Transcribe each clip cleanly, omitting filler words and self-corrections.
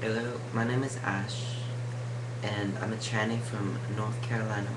Hello, my name is Ash, and I'm a tranny from North Carolina.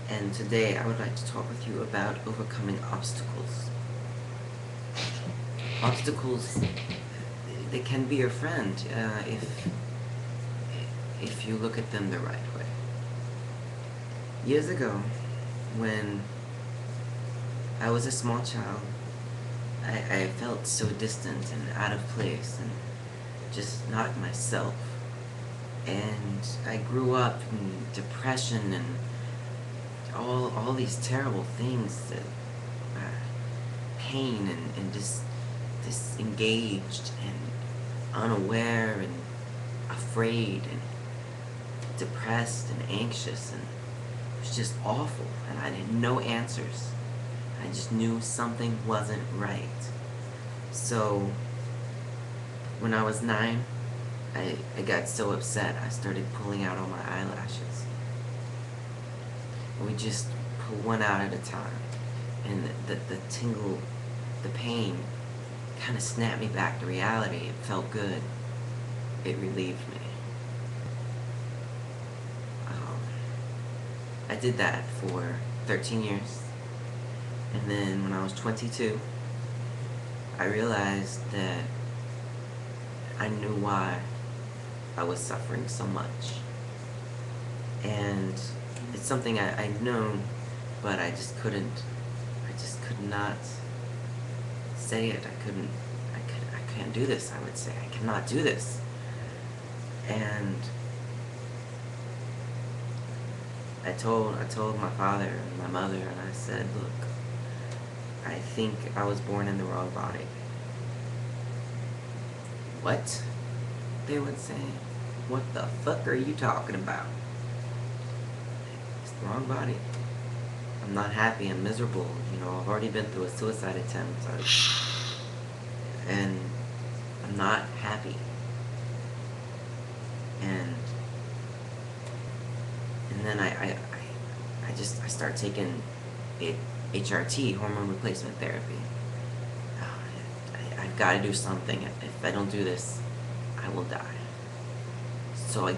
And today I would like to talk with you about overcoming obstacles. Obstacles, they can be your friend if you look at them the right way. Years ago, when I was a small child, I felt so distant and out of place and just not myself. And I grew up in depression and all these terrible things that pain and just disengaged and unaware and afraid and depressed and anxious, and it was just awful, and I had no answers. I just knew something wasn't right. So when I was 9, I got so upset I started pulling out all my eyelashes. We just pull one out at a time, and the tingle, the pain kind of snapped me back to reality. It felt good. It relieved me. Um, I did that for 13 years, and then when I was 22, I realized that I knew why I was suffering so much. And it's something I'd known, but I could not say it. I can't do this, I would say. I cannot do this. And I told my father and my mother, and I said, look, I think I was born in the wrong body. What? They would say. What the fuck are you talking about? It's the wrong body. I'm not happy, I'm miserable, I've already been through a suicide attempt, and I'm not happy. And then I start taking HRT, hormone replacement therapy. I've got to do something. If I don't do this, I will die. So I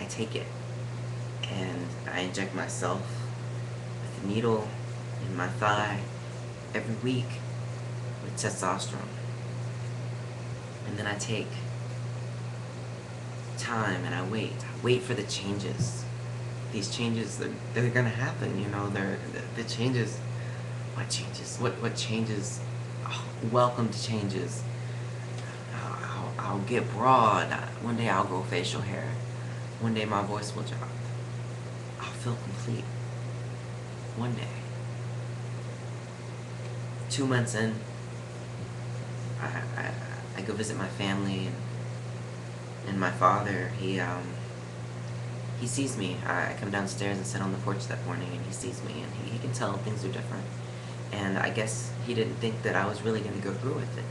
take it, and I inject myself with a needle in my thigh every week with testosterone. And then I take time and I wait for the changes. These changes, they're gonna happen, the changes. What changes? What changes? Oh, welcome to changes. I'll get broad. One day I'll grow facial hair. One day my voice will drop. I'll feel complete. One day. 2 months in, I go visit my family, and my father, he sees me. I come downstairs and sit on the porch that morning, and he sees me, and he can tell things are different. And I guess he didn't think that I was really going to go through with it.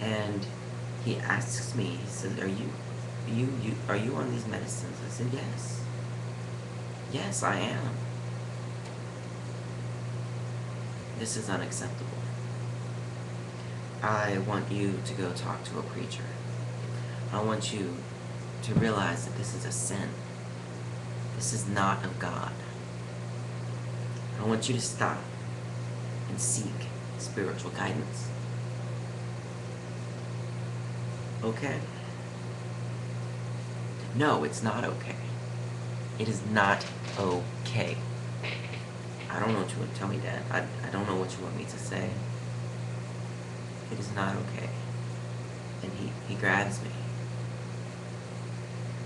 And he asks me, he says, are you on these medicines? I said, yes. Yes, I am. This is unacceptable. I want you to go talk to a preacher. I want you to realize that this is a sin. This is not of God. I want you to stop and seek spiritual guidance. Okay? No, it's not okay. It is not okay. I don't know what you want to tell me, Dad. I don't know what you want me to say. It is not okay. And he grabs me.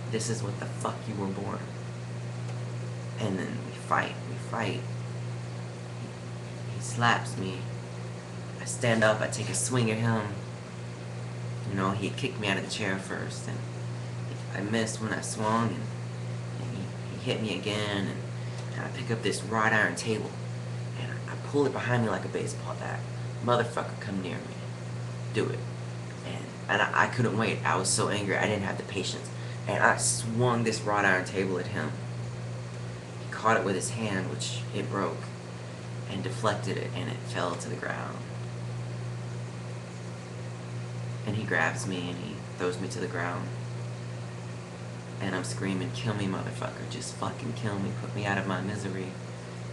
This is what the fuck you were born. And then we fight. He slaps me. I stand up, I take a swing at him. He kicked me out of the chair first, and I missed when I swung, and he hit me again, and I pick up this wrought iron table, and I pull it behind me like a baseball bat. Motherfucker, come near me. Do it. And I couldn't wait. I was so angry, I didn't have the patience. And I swung this wrought iron table at him. He caught it with his hand, which it broke, and deflected it, and it fell to the ground. And he grabs me and he throws me to the ground. And I'm screaming, kill me, motherfucker, just fucking kill me, put me out of my misery.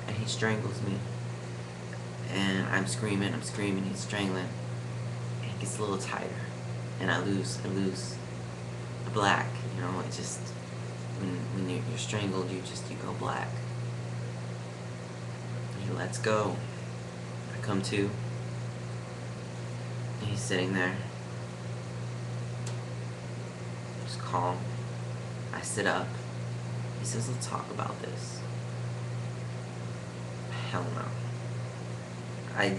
And he strangles me. And I'm screaming, he's strangling. And it gets a little tighter. And I lose the black, you know, it just, when you're strangled, you go black. He lets go. I come to. And he's sitting there. Just calm. I sit up. He says, let's talk about this. Hell no. I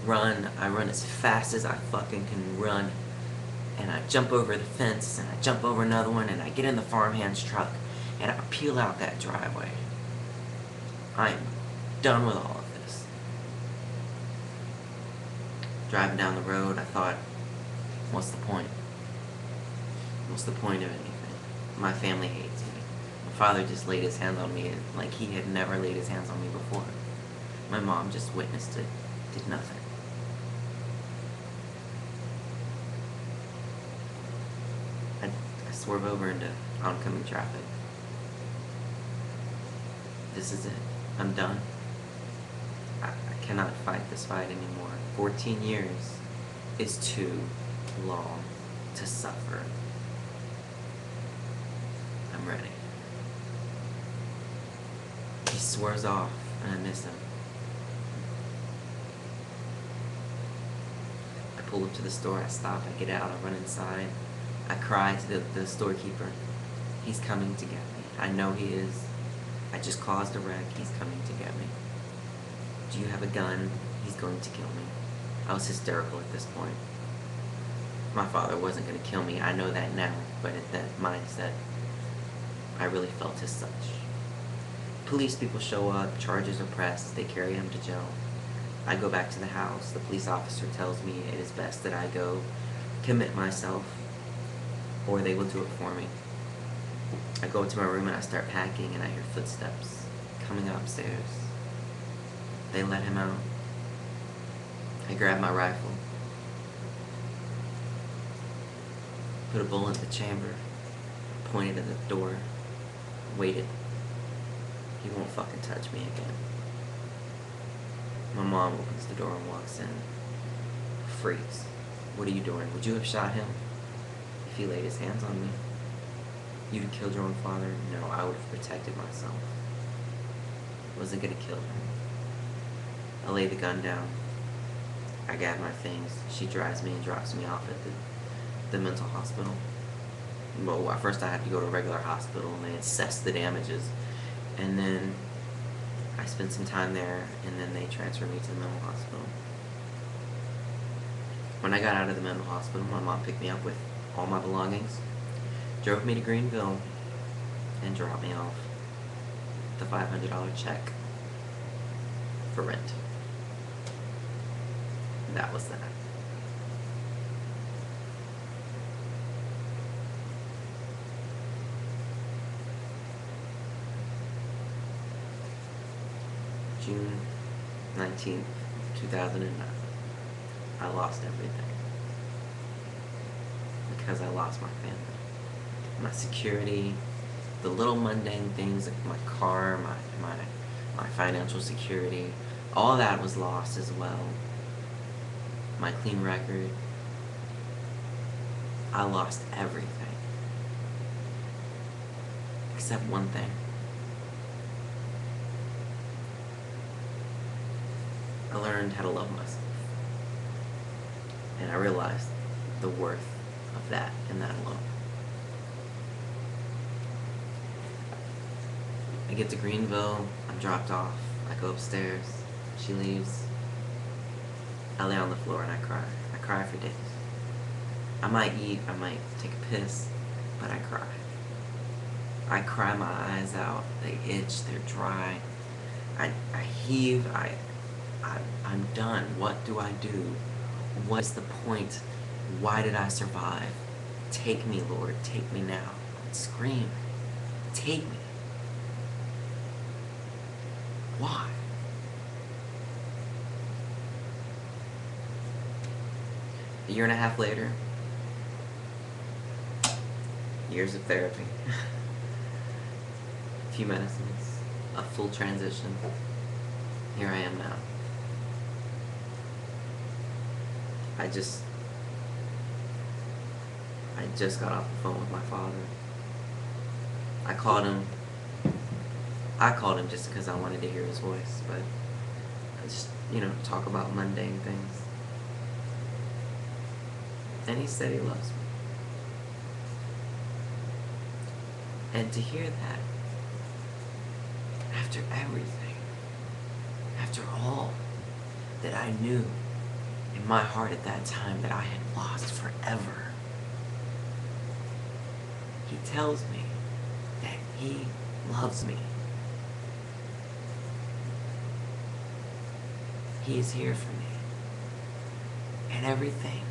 run as fast as I fucking can run. And I jump over the fence, and I jump over another one, and I get in the farmhand's truck, and I peel out that driveway. I'm done with all of this. Driving down the road, I thought, what's the point? What's the point of anything? My family hates me. My father just laid his hands on me like he had never laid his hands on me before. My mom just witnessed it, did nothing. I swerve over into oncoming traffic. This is it. I'm done. I cannot fight this fight anymore. 14 years is too long to suffer. I'm ready. He swerves off, and I miss him. I pull up to the store, I stop, I get out, I run inside. I cry to the storekeeper. He's coming to get me. I know he is. I just caused a wreck. He's coming to get me. Do you have a gun? He's going to kill me. I was hysterical at this point. My father wasn't going to kill me. I know that now. But at that mindset, I really felt as such. Police people show up. Charges are pressed. They carry him to jail. I go back to the house. The police officer tells me it is best that I go commit myself, or they will do it for me. I go to my room and I start packing, and I hear footsteps coming upstairs. They let him out. I grab my rifle, put a bullet in the chamber, pointed at the door, waited. He won't fucking touch me again. My mom opens the door and walks in. Freaks. What are you doing? Would you have shot him if he laid his hands on me? You'd have killed your own father? No, I would have protected myself. I wasn't gonna kill him. I lay the gun down. I grab my things. She drives me and drops me off at the mental hospital. Well, at first I had to go to a regular hospital, and they assess the damages. And then I spent some time there, and then they transferred me to the mental hospital. When I got out of the mental hospital, my mom picked me up with all my belongings, drove me to Greenville, and dropped me off the $500 check for rent. And that was that. June 19th, 2009. I lost everything. Because I lost my family. My security, the little mundane things like my car, my financial security, all that was lost as well. My clean record. I lost everything. Except one thing. I learned how to love myself. And I realized the worth of that and that alone. I get to Greenville, I'm dropped off, I go upstairs, she leaves. I lay on the floor and I cry. I cry for days. I might eat, I might take a piss, but I cry. I cry my eyes out, they itch, they're dry. I heave, I'm done. What do I do? What's the point? Why did I survive? Take me, Lord, take me now. I'd scream. Take me. Why? A year and a half later, Years of therapy. A few medicines. A full transition. Here I am now. I just got off the phone with my father. I called him just because I wanted to hear his voice, but I just, talk about mundane things. And he said he loves me. And to hear that, after everything, after all that I knew in my heart at that time that I had lost forever, he tells me that he loves me. He is here for me. And everything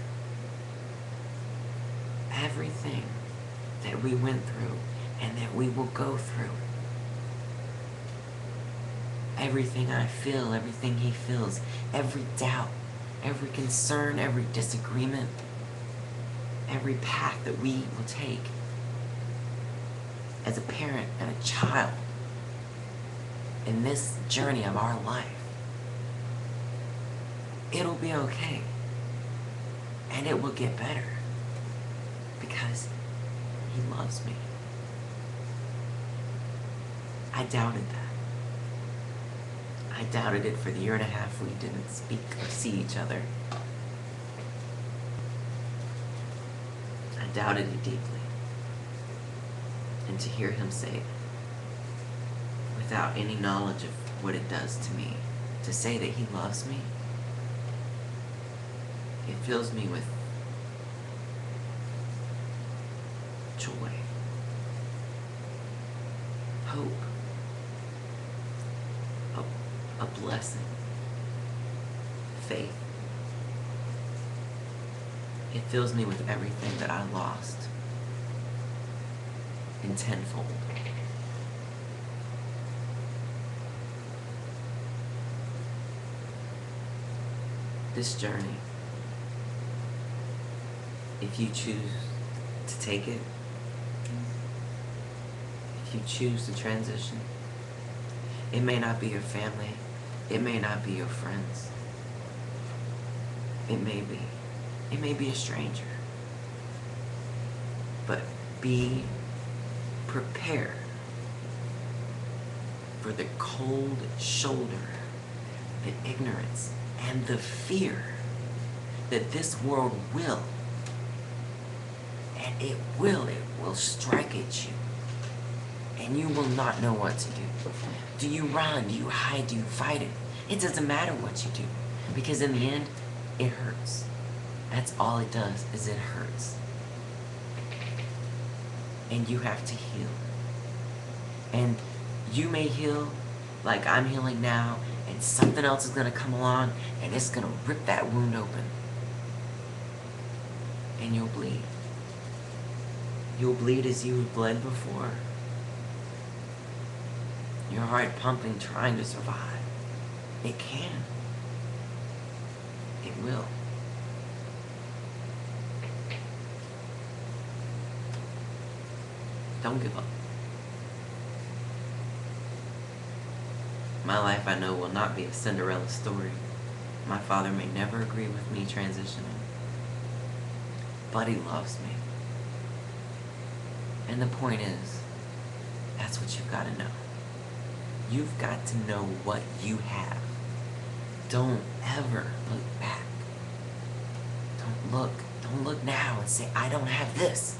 that we went through and that we will go through, everything I feel, everything he feels, every doubt, every concern, every disagreement, every path that we will take as a parent and a child in this journey of our life, it'll be okay. And it will get better. Because he loves me. I doubted that. I doubted it for the year and a half we didn't speak or see each other. I doubted it deeply. And to hear him say it, without any knowledge of what it does to me, to say that he loves me, it fills me with joy, hope, a blessing, faith. It fills me with everything that I lost in tenfold. This journey, if you choose to take it, if you choose to transition, it may not be your family, it may not be your friends, it may be a stranger, but be prepared for the cold shoulder, the ignorance, and the fear that this world will, and it will strike at you. And you will not know what to do. Do you run? Do you hide? Do you fight it? It doesn't matter what you do. Because in the end, it hurts. That's all it does, is it hurts. And you have to heal. And you may heal like I'm healing now, and something else is going to come along, and it's going to rip that wound open. And you'll bleed. You'll bleed as you have bled before. Your heart pumping, trying to survive. It can. It will. Don't give up. My life, I know, will not be a Cinderella story. My father may never agree with me transitioning, but he loves me. And the point is, that's what you've got to know. You've got to know what you have. Don't ever look back. Don't look now and say, I don't have this.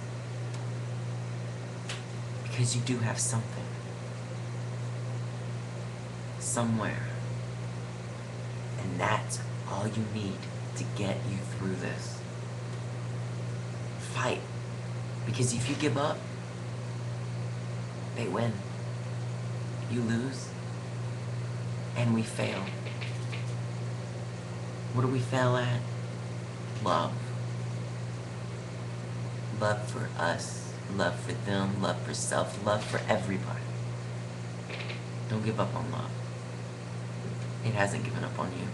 Because you do have something. Somewhere. And that's all you need to get you through this. Fight. Because if you give up, they win. You lose, and we fail. What do we fail at? Love. Love for us, love for them, love for self, love for everybody. Don't give up on love. It hasn't given up on you.